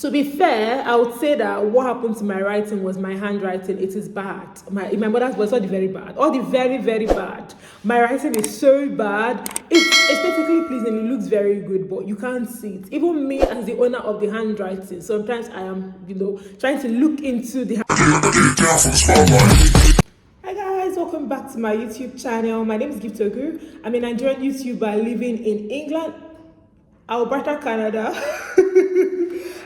To be fair, I would say that what happened to my writing was my handwriting. It is bad. In my mother's voice, all the very bad. All the very, very bad. My writing is so bad. It's aesthetically pleasing. It looks very good, but you can't see it. Even me as the owner of the handwriting, sometimes I am, trying to look into the... Hi guys, welcome back to my YouTube channel. My name is Giftogu. I'm a Nigerian YouTuber living in England, Alberta, Canada.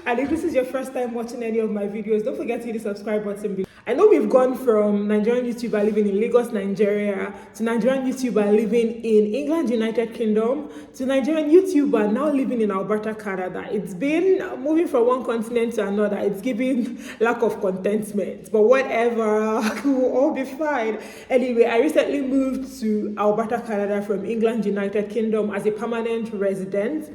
And if this is your first time watching any of my videos, don't forget to hit the subscribe button below. I know we've gone from Nigerian YouTuber living in Lagos, Nigeria, to Nigerian YouTuber living in England, United Kingdom, to Nigerian YouTuber now living in Alberta, Canada. It's been moving from one continent to another. It's giving lack of contentment, but whatever, we'll all be fine. Anyway, I recently moved to Alberta, Canada from England, United Kingdom as a permanent resident.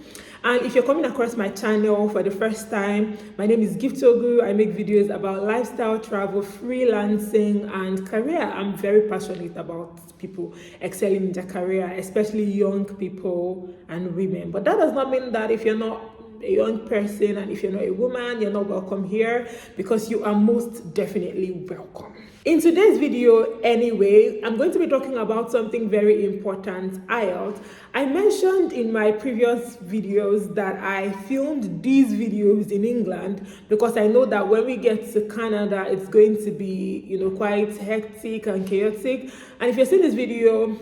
And if you're coming across my channel for the first time, my name is Giftogu. I make videos about lifestyle, travel, freelancing, and career. I'm very passionate about people excelling in their career, especially young people and women. But that does not mean that if you're not a young person and if you're not a woman, you're not welcome here, because you are most definitely welcome. In today's video anyway, I'm going to be talking about something very important, IELTS. I mentioned in my previous videos that I filmed these videos in England because I know that when we get to Canada, it's going to be, quite hectic and chaotic. And if you're seeing this video,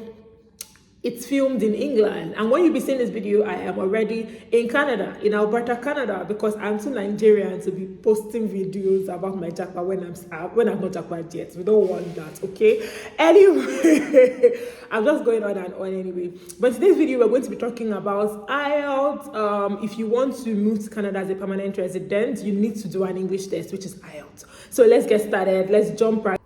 it's filmed in England, and when you be seeing this video, I am already in Canada, in Alberta, Canada, because I'm too Nigerian to be posting videos about my jackpot when I'm not jackpot yet. We don't want that, okay? Anyway, I'm just going on and on anyway. But in today's video, we're going to be talking about IELTS. If you want to move to Canada as a permanent resident, you need to do an English test, which is IELTS. So let's get started. Let's jump right.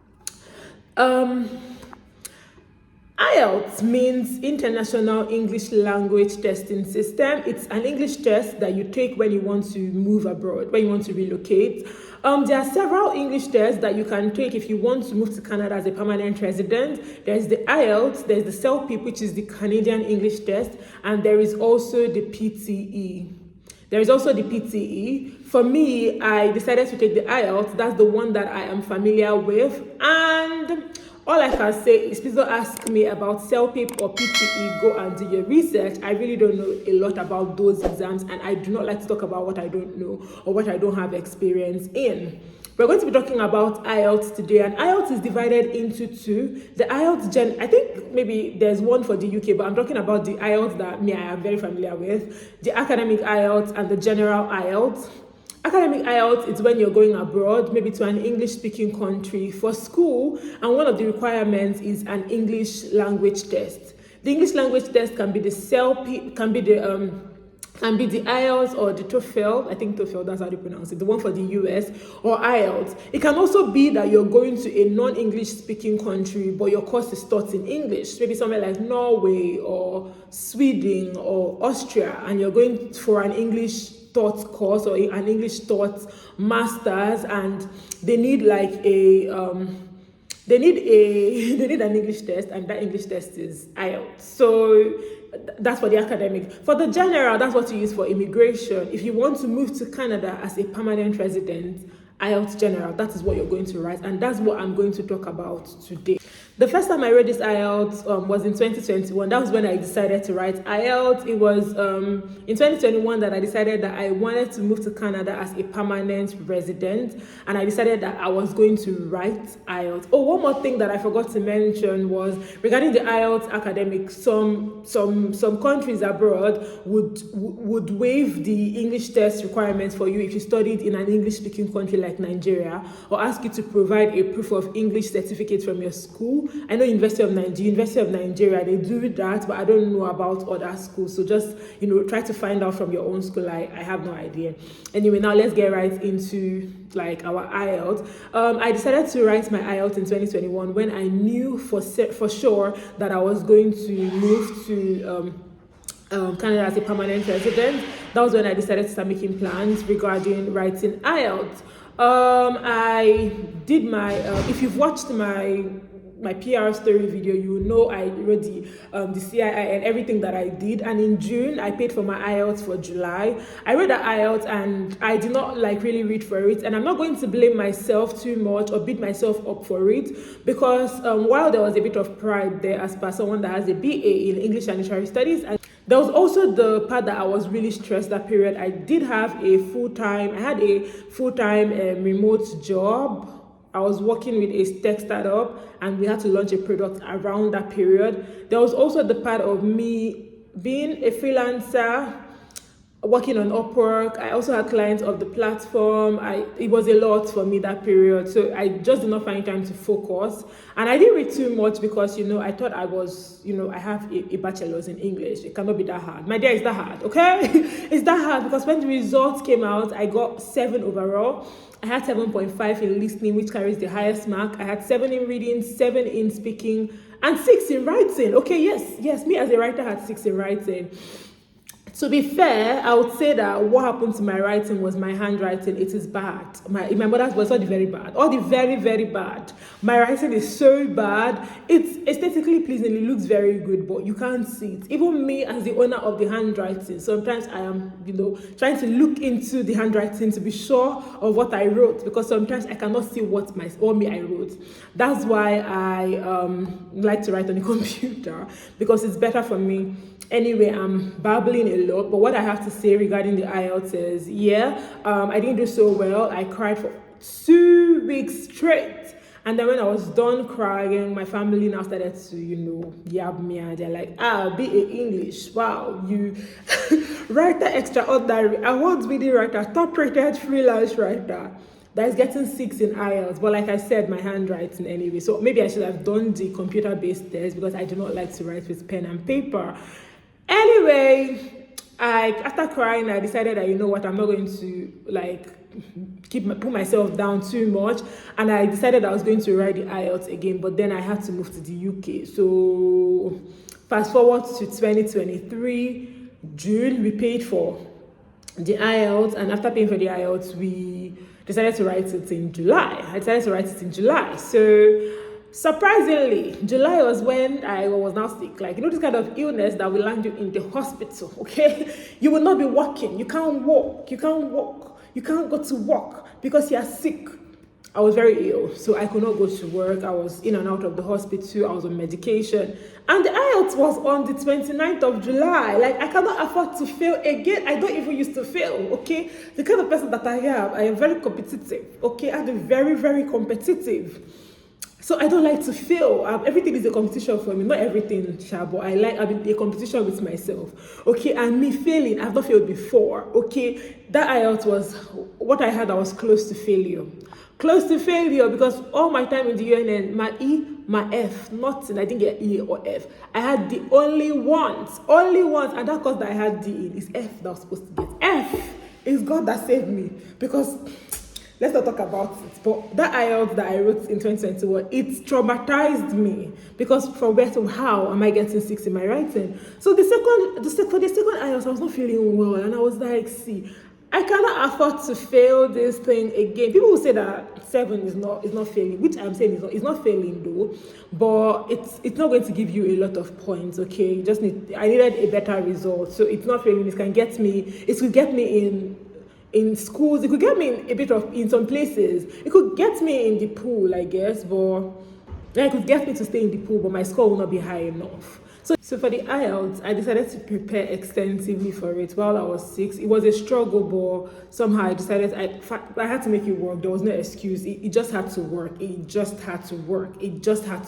IELTS means International English Language Testing System. It's an English test that you take when you want to move abroad, when you want to relocate. There are several English tests that you can take if you want to move to Canada as a permanent resident. There's the IELTS, there's the CELP, which is the Canadian English test, and there is also the PTE. For me, I decided to take the IELTS. That's the one that I am familiar with, and all I can say is please don't ask me about CELP or PTE. Go and do your research. I really don't know a lot about those exams, and I do not like to talk about what I don't know or what I don't have experience in. We're going to be talking about IELTS today, and IELTS is divided into two. The IELTS I think maybe there's one for the UK, but I'm talking about the IELTS that I am very familiar with, the academic IELTS and the general IELTS. Academic IELTS is when you're going abroad, maybe to an English-speaking country for school, and one of the requirements is an English language test. The English language test can be the CELP, can be the IELTS or the TOEFL. I think TOEFL, that's how they pronounce it, the one for the US, or IELTS. It can also be that you're going to a non-English speaking country, but your course is taught in English, maybe somewhere like Norway or Sweden or Austria, and you're going for an English taught course or an English taught masters, and they need like they need an English test, and that English test is IELTS. So that's for the academic. For the general, that's what you use for immigration. If you want to move to Canada as a permanent resident, IELTS general, that is what you're going to write, and that's what I'm going to talk about today. The first time I read this IELTS was in 2021. That was when I decided to write IELTS. It was in 2021 that I decided that I wanted to move to Canada as a permanent resident, and I decided that I was going to write IELTS. Oh, one more thing that I forgot to mention was regarding the IELTS academic. Some countries abroad would waive the English test requirements for you if you studied in an English-speaking country like Nigeria, or ask you to provide a proof of English certificate from your school. I know University of Nigeria, they do that, but I don't know about other schools. So just, try to find out from your own school. I have no idea. Anyway, now let's get right into like our IELTS. I decided to write my IELTS in 2021 when I knew for sure that I was going to move to Canada as a permanent resident. That was when I decided to start making plans regarding writing IELTS. I did my, if you've watched my my PR story video, you know I wrote the CII and everything that I did. And in June, I paid for my IELTS for July. I read the IELTS and I did not like really read for it. And I'm not going to blame myself too much or beat myself up for it, because while there was a bit of pride there as per someone that has a BA in English and Literary Studies, and there was also the part that I was really stressed that period. I had a full-time remote job. I was working with a tech startup and we had to launch a product around that period. There was also the part of me being a freelancer, working on Upwork. I also had clients of the platform. It was a lot for me that period. So I just did not find time to focus. And I didn't read too much because, I thought I was, I have a bachelor's in English. It cannot be that hard. My dear, it's that hard, okay? It's that hard because when the results came out, I got 7 overall. I had 7.5 in listening, which carries the highest mark. I had 7 in reading, 7 in speaking, and 6 in writing. Okay, yes, me as a writer had 6 in writing. To be fair, I would say that what happened to my writing was my handwriting. It is bad. My mother's voice, all the very bad. All the very, very bad. My writing is so bad. It's aesthetically pleasing. It looks very good, but you can't see it. Even me as the owner of the handwriting, sometimes I am, trying to look into the handwriting to be sure of what I wrote, because sometimes I cannot see what I wrote. That's why I like to write on the computer, because it's better for me. Anyway, I'm babbling a lot, but what I have to say regarding the IELTS is, I didn't do so well. I cried for 2 weeks straight. And then when I was done crying, my family now started to, yab me, and they're like, BA English, wow, you writer extraordinary, award-winning writer, top-rated freelance writer that is getting 6 in IELTS. But like I said, my handwriting anyway. So maybe I should have done the computer-based test, because I do not like to write with pen and paper. Anyway, after crying, I decided that, I'm not going to put myself down too much, and I decided I was going to write the IELTS again. But then I had to move to the UK. So fast forward to 2023 June, we paid for the IELTS, and after paying for the IELTS, we decided to write it in July. I decided to write it in July. So surprisingly, July was when I was now sick. This kind of illness that will land you in the hospital, okay? You will not be walking. You can't walk. You can't go to work because you are sick. I was very ill, so I could not go to work. I was in and out of the hospital. I was on medication. And the IELTS was on the 29th of July. I cannot afford to fail again. I don't even used to fail, okay? The kind of person that I am very competitive, okay? I'm very, very competitive. So I don't like to fail. Everything is a competition for me. Not everything, but I like having a competition with myself. Okay, and me failing, I've not failed before. Okay, that IELTS was what I had. I was close to failure. Close to failure, because all my time in the UNN, my E, my F, nothing. I didn't get E or F. I had the only once, and that course that I had D in is F that I was supposed to get. F is God that saved me, because let's not talk about it. But that IELTS that I wrote in 2021, it traumatized me, because from where to how am I getting 6 in my writing? So for the second IELTS, I was not feeling well, and I was like, see, I cannot afford to fail this thing again. People will say that 7 is not failing, which I'm saying it's not failing though, but it's not going to give you a lot of points. Okay, I needed a better result, so it's not failing. It could get me in schools. It could get me in some places. It could get me in the pool, I guess, but it could get me to stay in the pool, but my score will not be high enough. So for the IELTS, I decided to prepare extensively for it while I was sick. It was a struggle, but somehow I decided I had to make it work. There was no excuse. It just had to work. It just had to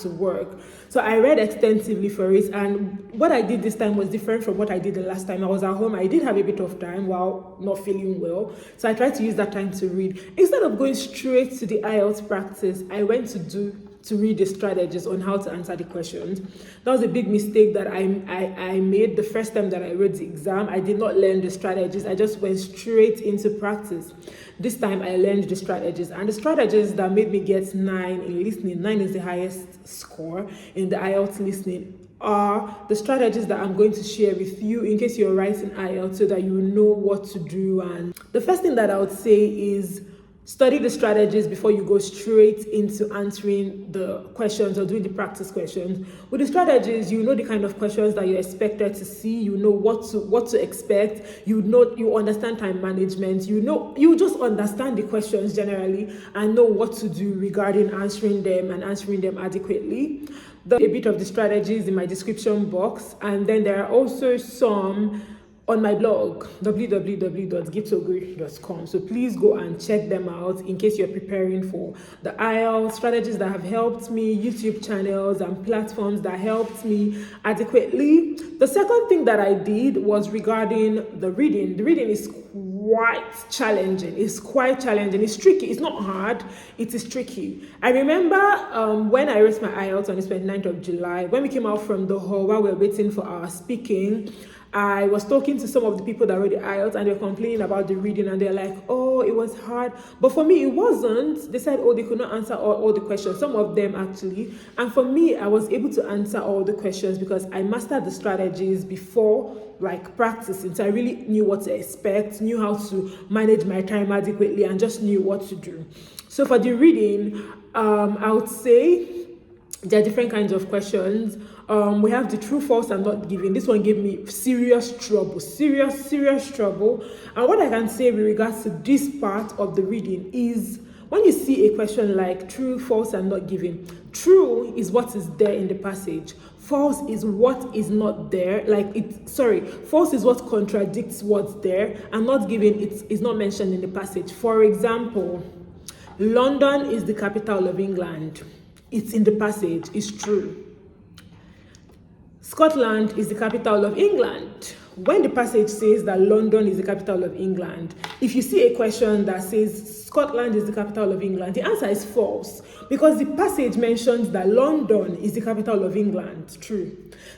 work. So I read extensively for it, and what I did this time was different from what I did the last time. I was at home. I did have a bit of time while not feeling well, so I tried to use that time to read. Instead of going straight to the IELTS practice, I went to read the strategies on how to answer the questions. That was a big mistake that I made the first time that I wrote the exam. I did not learn the strategies. I just went straight into practice. This time I learned the strategies, and the strategies that made me get 9 in listening. 9 is the highest score in the IELTS listening. Are the strategies that I'm going to share with you in case you're writing IELTS, so that you know what to do. And the first thing that I would say is study the strategies before you go straight into answering the questions or doing the practice questions. With the strategies, you know the kind of questions that you're expected to see, you know what to expect, you understand time management, you just understand the questions generally and know what to do regarding answering them and answering them adequately. A bit of the strategies in my description box, and then there are also some on my blog, www.gipsoguri.com. So please go and check them out in case you're preparing for the IELTS, strategies that have helped me, YouTube channels and platforms that helped me adequately. The second thing that I did was regarding the reading. The reading is quite challenging. It's tricky. It's not hard. It is tricky. I remember when I wrote my IELTS on the 29th of July, when we came out from the hall while we were waiting for our speaking, I was talking to some of the people that wrote the IELTS and they were complaining about the reading and they're like, oh, it was hard. But for me, it wasn't. They said, oh, they could not answer all the questions, some of them actually. And for me, I was able to answer all the questions because I mastered the strategies before practicing. So I really knew what to expect, knew how to manage my time adequately and just knew what to do. So for the reading, I would say there are different kinds of questions. We have the true, false, and not given. This one gave me serious trouble. And what I can say with regards to this part of the reading is when you see a question like true, false, and not given, true is what is there in the passage. False is what is not there. False is what contradicts what's there, and not given is not mentioned in the passage. For example, London is the capital of England. It's in the passage. It's true. Scotland is the capital of England. When the passage says that London is the capital of England, if you see a question that says Scotland is the capital of England, the answer is false because the passage mentions that London is the capital of England. True.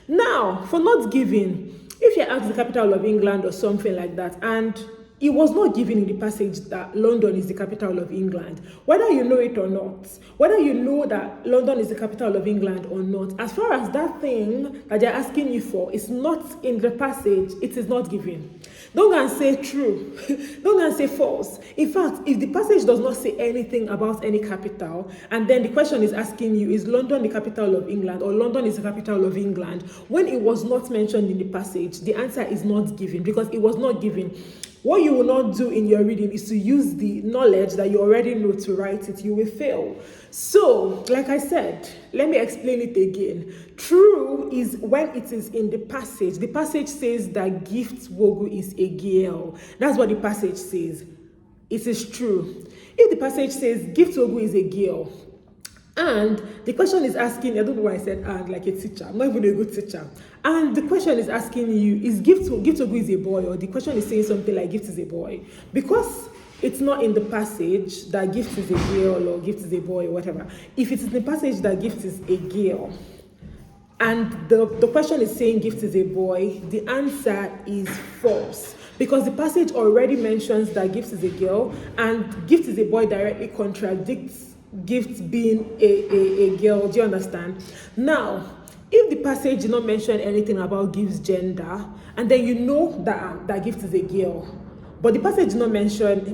Now, for not giving, if you're asked the capital of England or something like that, and it was not given in the passage that London is the capital of England, whether you know it or not, whether you know that London is the capital of England or not, as far as that thing that they're asking you for is not in the passage, it is not given. Don't go and say true. Don't go and say false. In fact, if the passage does not say anything about any capital, and then the question is asking you, is London the capital of England or London is the capital of England, when it was not mentioned in the passage, the answer is not given because it was not given. What you will not do in your reading is to use the knowledge that you already know to write it. You will fail. So, like I said, let me explain it again. True is when it is in the passage. The passage says that Gift Wogu is a girl. That's what the passage says. It is true. If the passage says Gift Wogu is a girl, and the question is asking, I don't know why I said and like a teacher. I'm not even a good teacher. And the question is asking you, is Gift Wogu is a boy? Or the question is saying something like Gift is a boy. Because it's not in the passage that Gift is a girl or Gift is a boy or whatever. If it is in the passage that Gift is a girl, and the question is saying Gift is a boy, the answer is false. Because the passage already mentions that Gift is a girl, and Gift is a boy directly contradicts Gift being a girl. Do you understand? Now, if the passage did not mention anything about Gift's gender, and then you know that Gift is a girl, but the passage did not mention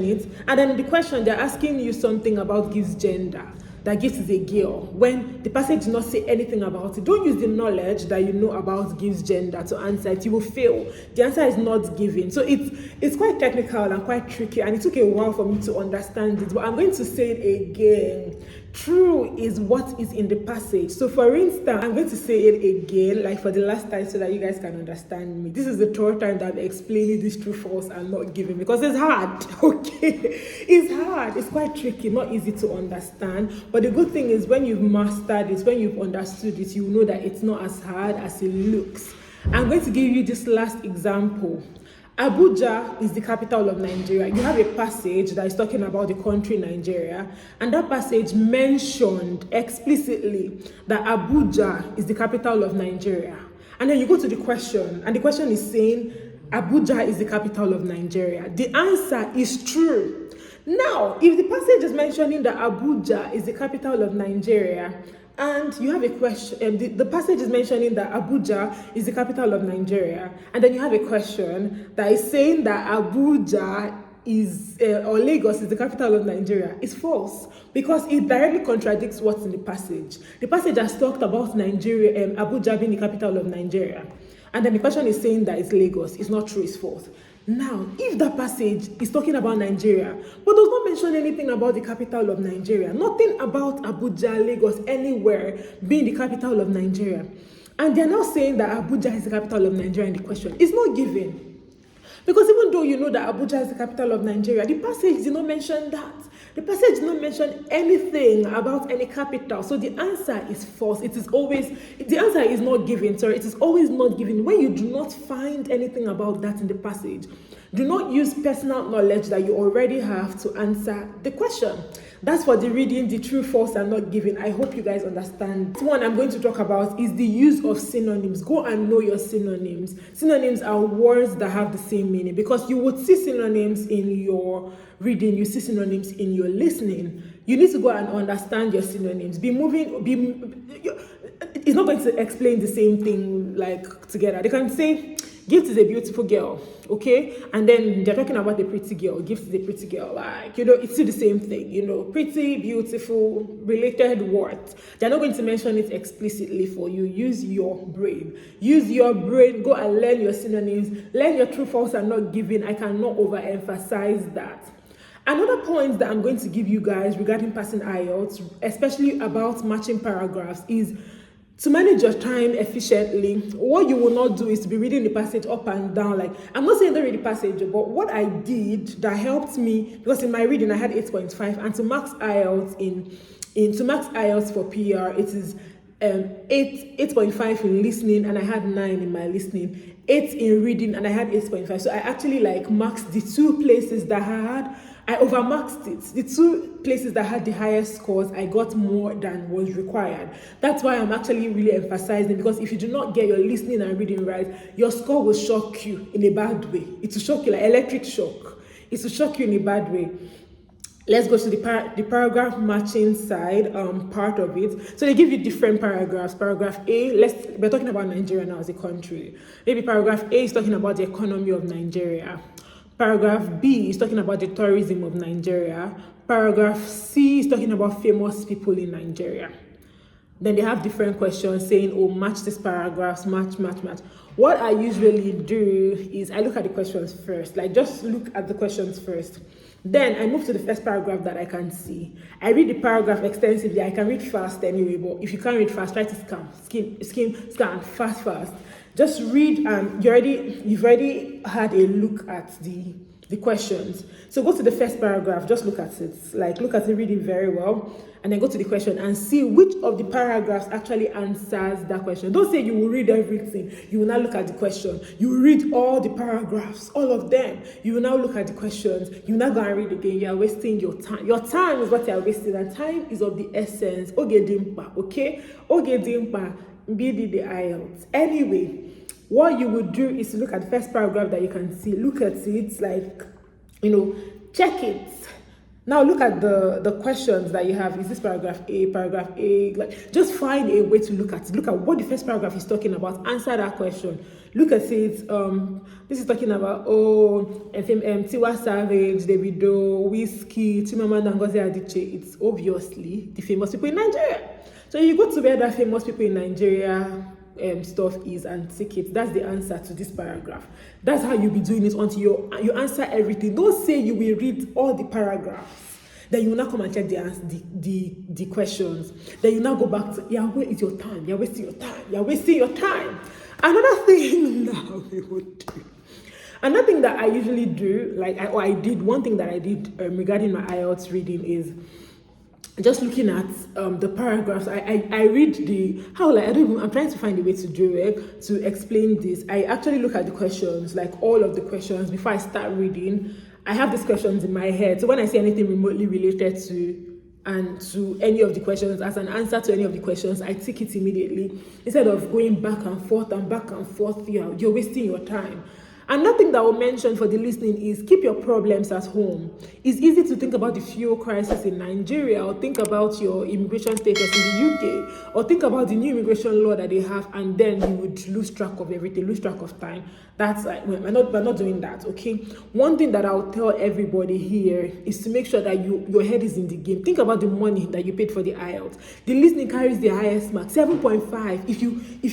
it, and then in the question they're asking you something about Gift's gender, that Gift is a girl, when the passage did not say anything about it, don't use the knowledge that you know about Gift's gender to answer it. You will fail. The answer is not given. So it's quite technical and quite tricky, and it took a while for me to understand it, but I'm going to say it again. True is what is in the passage. So for instance, I'm going to say it again, like for the last time, so that you guys can understand me. This is the third time that I'm explaining this true, false, and not given, because it's hard, okay? It's hard. It's quite tricky, not easy to understand. But the good thing is when you've mastered it, when you've understood it, you know that it's not as hard as it looks. I'm going to give you this last example. Abuja is the capital of Nigeria. You have a passage that is talking about the country Nigeria, and that passage mentioned explicitly that Abuja is the capital of Nigeria. And then you go to the question, and the question is saying Abuja is the capital of Nigeria. The answer is true. Now, if the passage is mentioning that Abuja is the capital of Nigeria, and you have a question, the passage is mentioning that Abuja is the capital of Nigeria, and then you have a question that is saying that Abuja or Lagos is the capital of Nigeria is false, because it directly contradicts what's in the passage. The passage has talked about Nigeria, Abuja being the capital of Nigeria, and then the question is saying that it's Lagos. It's not true, it's false. Now, if that passage is talking about Nigeria, but does not mention anything about the capital of Nigeria, nothing about Abuja, Lagos, anywhere being the capital of Nigeria, and they're now saying that Abuja is the capital of Nigeria in the question, it's not given. Because even though you know that Abuja is the capital of Nigeria, the passage did not mention that. The passage did not mention anything about any capital. So the answer is false. The answer is not given. Sorry, it is always not given. When you do not find anything about that in the passage, do not use personal knowledge that you already have to answer the question. That's for the reading, the true, false, and not given. I hope you guys understand. One I'm going to talk about is the use of synonyms. Go and know your synonyms. Synonyms are words that have the same meaning, because you would see synonyms in your reading, you see synonyms in your listening. You need to go and understand your synonyms. It's not going to explain the same thing like together. They can say, Gift is a beautiful girl, okay? And then they're talking about a pretty girl. Gift is a pretty girl. Like, it's still the same thing, pretty, beautiful, related words. They're not going to mention it explicitly for you. Use your brain. Use your brain. Go and learn your synonyms. Learn your true, false, and not given. I cannot overemphasize that. Another point that I'm going to give you guys regarding passing IELTS, especially about matching paragraphs, is to manage your time efficiently. What you will not do is to be reading the passage up and down. Like, I'm not saying don't read the passage, but what I did that helped me, because in my reading I had 8.5, and to max IELTS for PR, it is 8.5 in listening, and I had 9 in my listening, 8 in reading, and I had 8.5. So I actually maxed the 2 places that I overmaxed it. The 2 places that had the highest scores, I got more than was required. That's why I'm actually really emphasizing, because if you do not get your listening and reading right, your score will shock you in a bad way. It will shock you like electric shock. It will shock you in a bad way. Let's go to the paragraph matching side part of it. So they give you different paragraphs. Paragraph A, we're talking about Nigeria now as a country. Maybe paragraph A is talking about the economy of Nigeria. Paragraph B is talking about the tourism of Nigeria. Paragraph C is talking about famous people in Nigeria. Then they have different questions saying, match these paragraphs, match. What I usually do is I look at the questions first. Just look at the questions first. Then I move to the first paragraph that I can see. I read the paragraph extensively. I can read fast anyway, but if you can't read fast, try to scan fast. Just read, and you've already had a look at the questions. So go to the first paragraph, just look at it. Look at it, read it very well, and then go to the question and see which of the paragraphs actually answers that question. Don't say you will read everything. You will now look at the question. You will read all the paragraphs, all of them. You will now look at the questions. You will now go and read again. You are wasting your time. Your time is what you are wasting, and time is of the essence. Ogedimpa, okay? Ogedimpa. BD the IELTS. Anyway, what you would do is to look at the first paragraph that you can see. Look at it, check it. Now look at the questions that you have. Is this paragraph A? Just find a way to look at it. Look at what the first paragraph is talking about. Answer that question. Look at it. This is talking about Tiwa Savage, Davido, Whiskey, Chimamanda Ngozi Adichie. It's obviously the famous people in Nigeria. So you go to where that famous people in Nigeria stuff is and tick it. That's the answer to this paragraph. That's how you'll be doing it until you answer everything. Don't say you will read all the paragraphs. Then you will not come and check the questions. Then you now go back to, where is your time? You're wasting your time. You're wasting your time. Another thing that we would do. Another thing that I usually do, one thing that I did regarding my IELTS reading is just looking at the paragraphs. I read I'm trying to find a way to do it, to explain this. I actually look at the questions, all of the questions, before I start reading. I have these questions in my head. So when I see anything remotely related to any of the questions, as an answer to any of the questions, I tick it immediately. Instead of going back and forth, you're wasting your time. Another thing that I will mention for the listening is keep your problems at home. It's easy to think about the fuel crisis in Nigeria, or think about your immigration status in the UK, or think about the new immigration law that they have, and then you would lose track of everything, lose track of time. That's like, we're not doing that, okay? One thing that I'll tell everybody here is to make sure that your head is in the game. Think about the money that you paid for the IELTS. The listening carries the highest mark, 7.5. If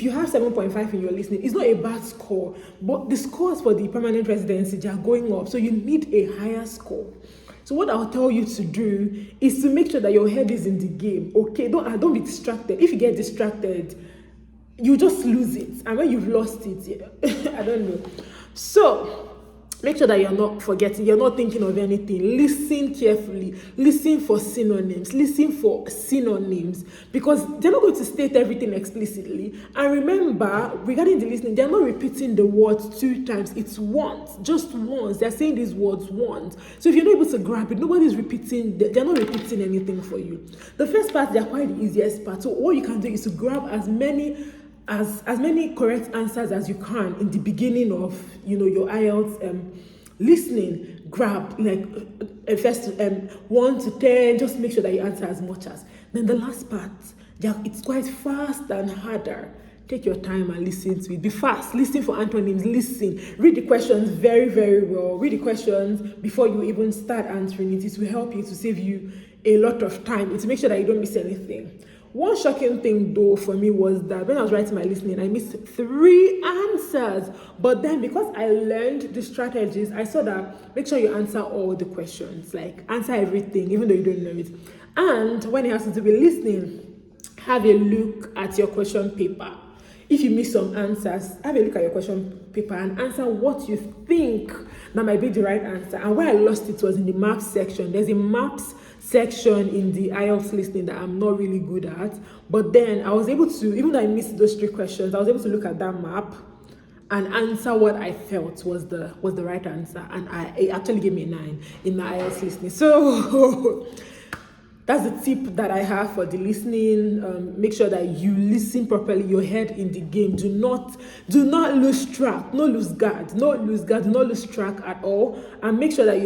you have 7.5 in your listening, it's not a bad score, but the scores for the permanent residency, they are going up, so you need a higher score. So what I'll tell you to do is to make sure that your head is in the game, okay? Don't be distracted. If you get distracted, you just lose it, and when you've lost it, I don't know. So make sure that you're not forgetting, you're not thinking of anything. Listen carefully. Listen for synonyms. Listen for synonyms, because they're not going to state everything explicitly. And remember, regarding the listening, they're not repeating the words 2 times. It's once, just once. They're saying these words once. So if you're not able to grab it, nobody's repeating. They're not repeating anything for you. The first part, they're quite the easiest part. So what you can do is to grab as many correct answers as you can in the beginning of your IELTS listening. Grab like first 1 to 10. Just make sure that you answer as much as. Then the last part, it's quite fast and harder. Take your time and listen to it. Be fast. Listen for antonyms. Listen. Read the questions very, very well. Read the questions before you even start answering it. It will help you to save you a lot of time. It will make sure that you don't miss anything. One shocking thing though for me was that when I was writing my listening, I missed 3 answers. But then because I learned the strategies, I saw that make sure you answer all the questions, like answer everything, even though you don't know it. And when it has to do with listening, have a look at your question paper. If you miss some answers, have a look at your question paper and answer what you think that might be the right answer. And where I lost it was in the maps section. There's a maps section in the IELTS listening that I'm not really good at. But then I was able to, even though I missed those 3 questions, I was able to look at that map and answer what I felt was the right answer. And it actually gave me a 9 in my IELTS listening. So that's the tip that I have for the listening. Make sure that you listen properly, your head in the game. Do not lose track, no lose guard, do not lose track at all. And make sure that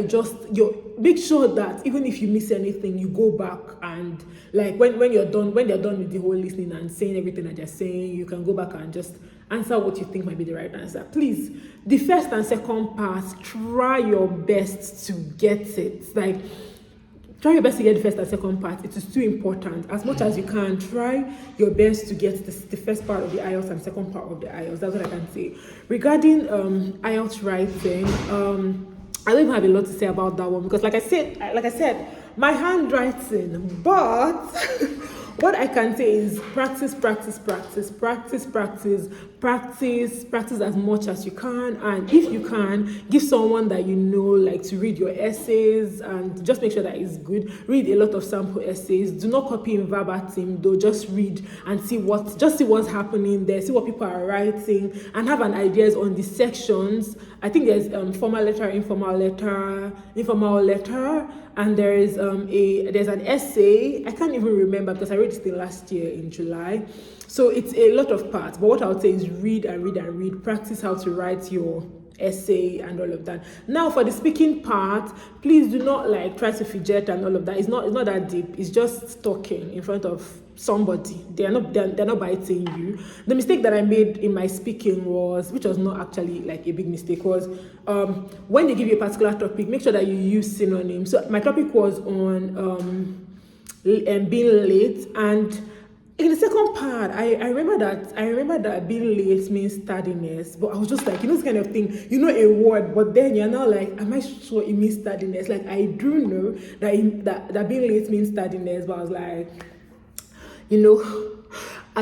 make sure that even if you miss anything, you go back and like when they're done with the whole listening and saying everything that they're saying, you can go back and just answer what you think might be the right answer. Please, the first and second part, try your best to get it. Like, try your best to get the first and second part. It is too important. As much as you can, try your best to get the first part of the IELTS and second part of the IELTS. That's what I can say. Regarding IELTS writing, I don't even have a lot to say about that one because like I said, my handwriting, but what I can say is practice as much as you can. And if you can, give someone that you know like to read your essays and just make sure that it's good. Read a lot of sample essays. Do not copy in verbatim though. Just read and see what's happening there. See what people are writing and have an ideas on the sections. I think there's formal letter, informal letter, and there's an essay. I can't even remember because I read it last year in July. So it's a lot of parts. But what I would say is read. Practice how to write your essay and all of that. Now for the speaking part, please do not like try to fidget and all of that. It's not that deep. It's just talking in front of somebody. They're not biting you. The mistake that I made in my speaking which was not actually like a big mistake, was when they give you a particular topic, make sure that you use synonyms. So my topic was on being late, and in the second part, I remember that being late means tardiness, but I was just like, this kind of thing, a word, but then you're now like, am I sure it means tardiness? Like, I do know that being late means tardiness, but I was like, I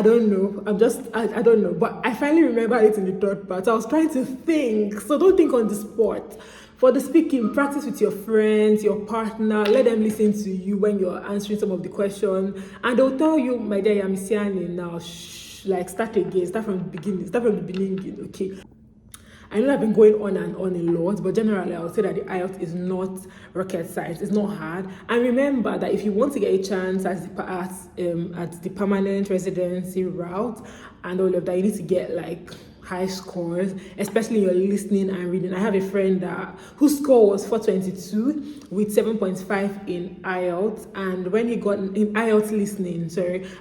don't know. I don't know. But I finally remembered it in the third part. So I was trying to think. So don't think on the spot. For the speaking, practice with your friends, your partner. Let them listen to you when you're answering some of the questions. And they'll tell you, my dear, I'm Siani now. Start again. Start from the beginning. Okay. I know I've been going on and on a lot, but generally I would say that the IELTS is not rocket science. It's not hard. And remember that if you want to get a chance at the permanent residency route and all of that, you need to get high scores, especially your listening and reading. I have a friend whose score was 422 with 7.5 in IELTS, and when he got in IELTS listening,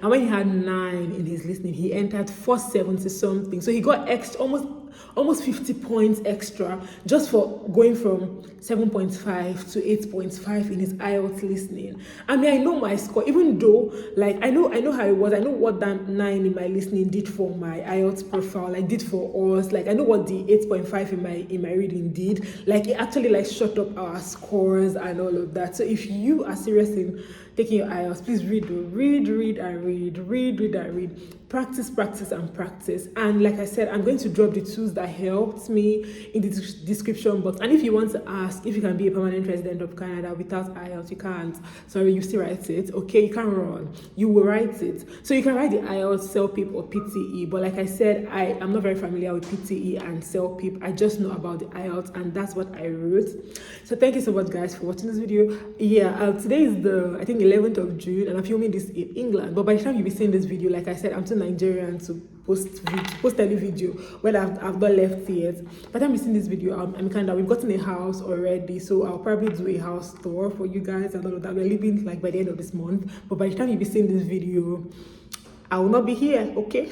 and when he had 9 in his listening, he entered 470 something. So he got extra, almost 50 points extra just for going from 7.5 to 8.5 in his IELTS listening. I mean, I know my score, even though like I know how it was. I know what that 9 in my listening did for my IELTS profile, like did for us. Like I know what the 8.5 in my reading did. Like it actually like shot up our scores and all of that. So if you are serious in taking your IELTS, please read and read. Practice and practice. And like I said, I'm going to drop the tools that helped me in the description box. And if you want to ask if you can be a permanent resident of Canada without IELTS, you can't. Sorry, you still write it. Okay, you can't run. You will write it. So you can write the IELTS, CELPIP, or PTE. But like I said, I am not very familiar with PTE and CELPIP. I just know about the IELTS, and that's what I wrote. So thank you so much, guys, for watching this video. Yeah, today is I think 11th of June, and I'm filming this in England. But by the time you'll be seeing this video, like I said, I'm too Nigerian to post any video when I've not left yet. By the time you've seen this video, I'm in Canada. We've gotten a house already, so I'll probably do a house tour for you guys and all of that. We're leaving like by the end of this month, but by the time you'll be seeing this video, I will not be here, okay?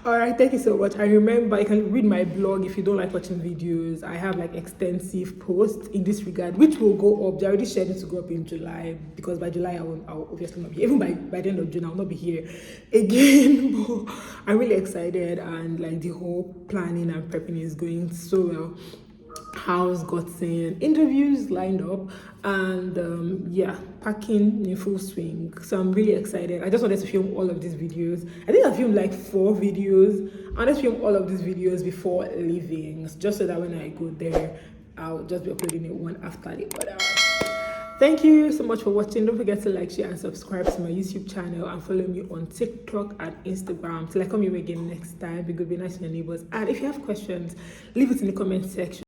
All right, thank you so much. And remember, you can read my blog if you don't like watching videos. I have like extensive posts in this regard, which will go up. They're already scheduled to go up in July, because by July I'll obviously not be here. Even by the end of June, I'll not be here again. But I'm really excited, and like the whole planning and prepping is going so well. House gotten, interviews lined up, and yeah, packing in full swing. So I'm really excited. I just wanted to film all of these videos. I think I filmed like 4 videos. I want to film all of these videos before leaving, just so that when I go there, I'll just be uploading it one after the other. Thank you so much for watching. Don't forget to like, share, and subscribe to my YouTube channel, and follow me on TikTok and Instagram. Till I come here again next time, be good, be nice to your neighbors. And if you have questions, leave it in the comment section.